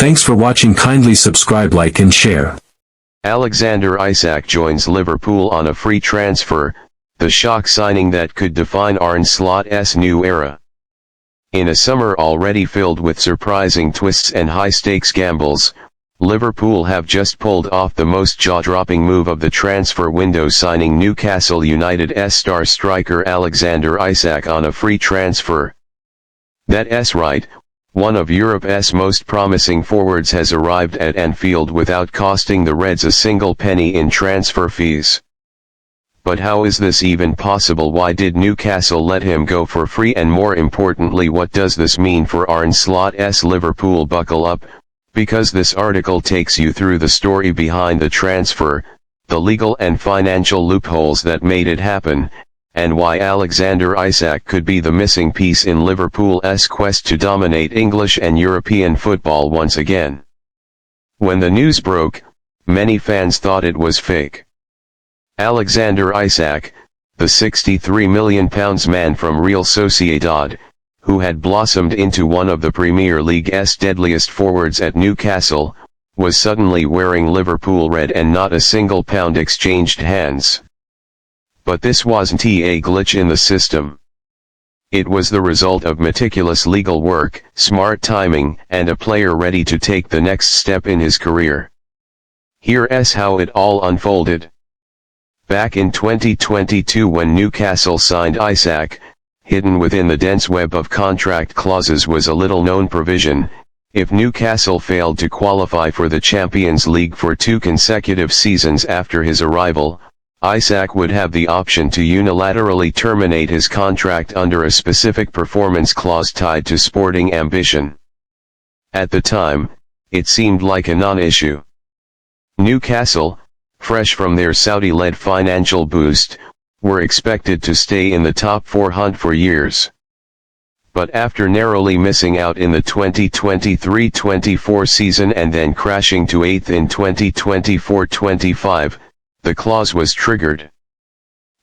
Thanks for watching. Kindly subscribe, like and share. Alexander Isak joins Liverpool on a free transfer, the shock signing that could define Arne Slot's new era. In a summer already filled with surprising twists and high-stakes gambles, Liverpool have just pulled off the most jaw-dropping move of the transfer window, signing Newcastle United's star striker Alexander Isak on a free transfer. That's right, one of Europe's most promising forwards has arrived at Anfield without costing the Reds a single penny in transfer fees. But how is this even possible? Why did Newcastle let him go for free? And more importantly, what does this mean for Arne Slot's Liverpool? Buckle up, because this article takes you through the story behind the transfer, the legal and financial loopholes that made it happen, and why Alexander Isak could be the missing piece in Liverpool's quest to dominate English and European football once again. When the news broke, many fans thought it was fake. Alexander Isak, the £63 million man from Real Sociedad, who had blossomed into one of the Premier League's deadliest forwards at Newcastle, was suddenly wearing Liverpool red and not a single pound exchanged hands. But this wasn't a glitch in the system. It was the result of meticulous legal work, smart timing, and a player ready to take the next step in his career. Here's how it all unfolded. Back in 2022, when Newcastle signed Isak, hidden within the dense web of contract clauses was a little-known provision: if Newcastle failed to qualify for the Champions League for 2 consecutive seasons after his arrival, Isak would have the option to unilaterally terminate his contract under a specific performance clause tied to sporting ambition. At the time, it seemed like a non-issue. Newcastle, fresh from their Saudi-led financial boost, were expected to stay in the top 4 hunt for years. But after narrowly missing out in the 2023-24 season and then crashing to 8th in 2024-25, the clause was triggered.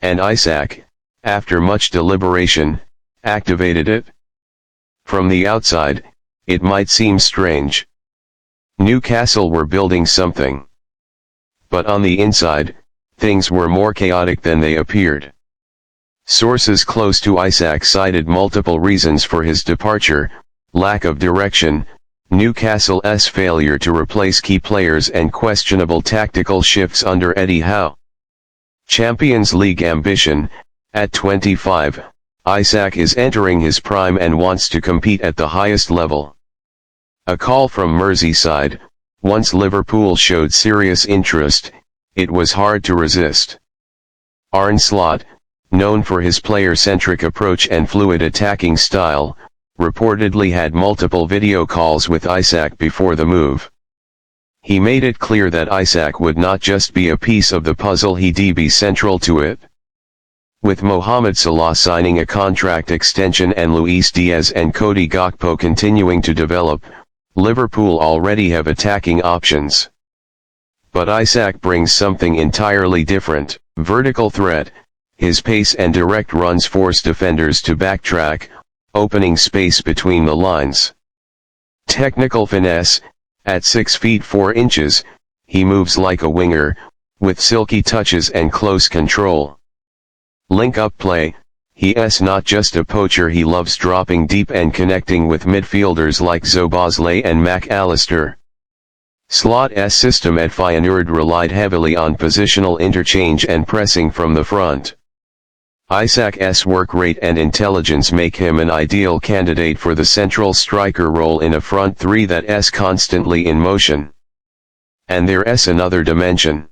And Isak, after much deliberation, activated it. From the outside, it might seem strange. Newcastle were building something. But on the inside, things were more chaotic than they appeared. Sources close to Isak cited multiple reasons for his departure: lack of direction, Newcastle's failure to replace key players, and questionable tactical shifts under Eddie Howe. Champions League ambition: at 25, Isak is entering his prime and wants to compete at the highest level. A call from Merseyside: once Liverpool showed serious interest, it was hard to resist. Arne Slot, known for his player-centric approach and fluid attacking style, reportedly had multiple video calls with Isak before the move. He made it clear that Isak would not just be a piece of the puzzle, he'd be central to it. With Mohamed Salah signing a contract extension and Luis Diaz and Cody Gakpo continuing to develop, Liverpool already have attacking options. But Isak brings something entirely different: vertical threat. His pace and direct runs force defenders to backtrack, opening space between the lines. Technical finesse: at 6 feet 4 inches, he moves like a winger, with silky touches and close control. Link-up play: he's not just a poacher, he loves dropping deep and connecting with midfielders like Szoboszlai and Mac Allister. Slot's system at Feyenoord relied heavily on positional interchange and pressing from the front. Isak's work rate and intelligence make him an ideal candidate for the central striker role in a front three that's constantly in motion. And there's another dimension.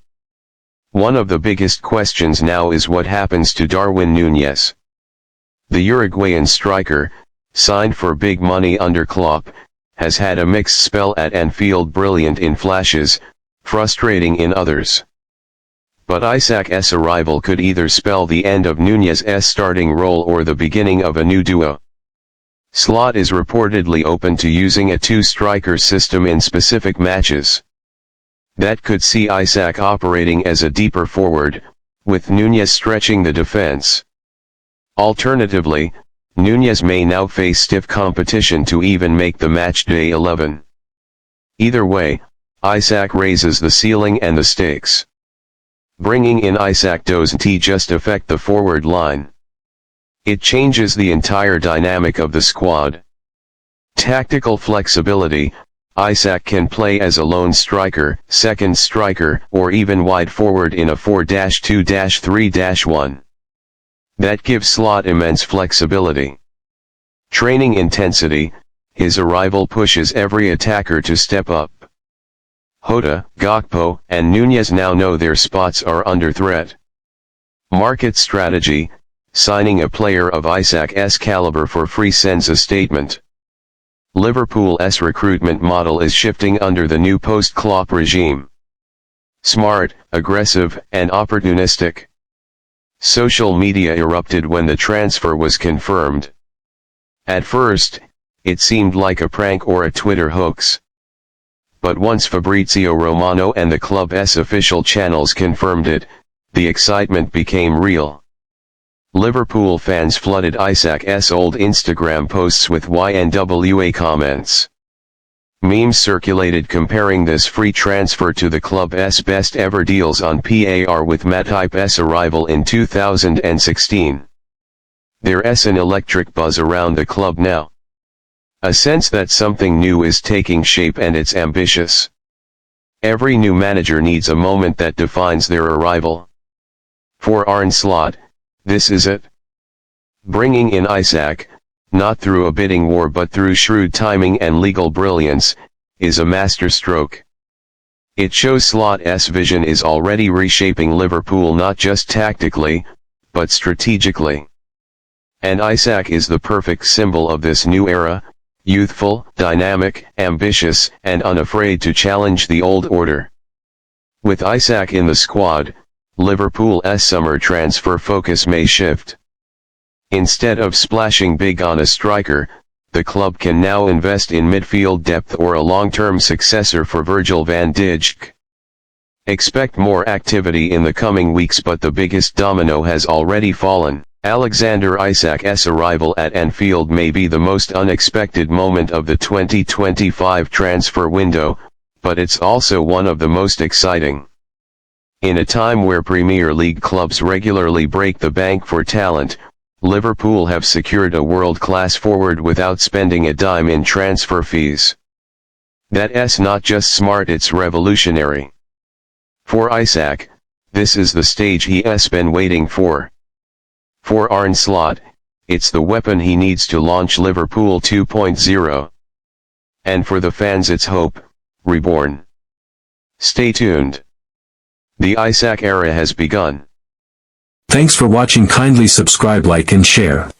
One of the biggest questions now is what happens to Darwin Núñez. The Uruguayan striker, signed for big money under Klopp, has had a mixed spell at Anfield: brilliant in flashes, frustrating in others. But Isak's arrival could either spell the end of Núñez's starting role or the beginning of a new duo. Slot is reportedly open to using a 2-striker system in specific matches. That could see Isak operating as a deeper forward, with Núñez stretching the defense. Alternatively, Núñez may now face stiff competition to even make the matchday 11. Either way, Isak raises the ceiling and the stakes. Bringing in Isak doesn't just affect the forward line. It changes the entire dynamic of the squad. Tactical flexibility: Isak can play as a lone striker, second striker, or even wide forward in a 4-2-3-1. That gives Slot immense flexibility. Training intensity: his arrival pushes every attacker to step up. Jota, Gakpo, and Nunez now know their spots are under threat. Market strategy: signing a player of Isak's caliber for free sends a statement. Liverpool's recruitment model is shifting under the new post-Klopp regime. Smart, aggressive, and opportunistic. Social media erupted when the transfer was confirmed. At first, it seemed like a prank or a Twitter hoax. But once Fabrizio Romano and the club's official channels confirmed it, the excitement became real. Liverpool fans flooded Isak's old Instagram posts with YNWA comments. Memes circulated comparing this free transfer to the club's best ever deals on PAR with Matip's arrival in 2016. There's an electric buzz around the club now. A sense that something new is taking shape, and it's ambitious. Every new manager needs a moment that defines their arrival. For Arne Slot, this is it. Bringing in Isak, not through a bidding war but through shrewd timing and legal brilliance, is a masterstroke. It shows Slot's vision is already reshaping Liverpool not just tactically, but strategically. And Isak is the perfect symbol of this new era: youthful, dynamic, ambitious, and unafraid to challenge the old order. With Isak in the squad, Liverpool's summer transfer focus may shift. Instead of splashing big on a striker, the club can now invest in midfield depth or a long-term successor for Virgil van Dijk. Expect more activity in the coming weeks, but the biggest domino has already fallen. Alexander Isak's arrival at Anfield may be the most unexpected moment of the 2025 transfer window, but it's also one of the most exciting. In a time where Premier League clubs regularly break the bank for talent, Liverpool have secured a world-class forward without spending a dime in transfer fees. That's not just smart, it's revolutionary. For Isak, this is the stage he's been waiting for. For Arne Slot, it's the weapon he needs to launch Liverpool 2.0. And for the fans, it's hope, reborn. Stay tuned. The Isak era has begun. Thanks for watching. Kindly subscribe, like and share.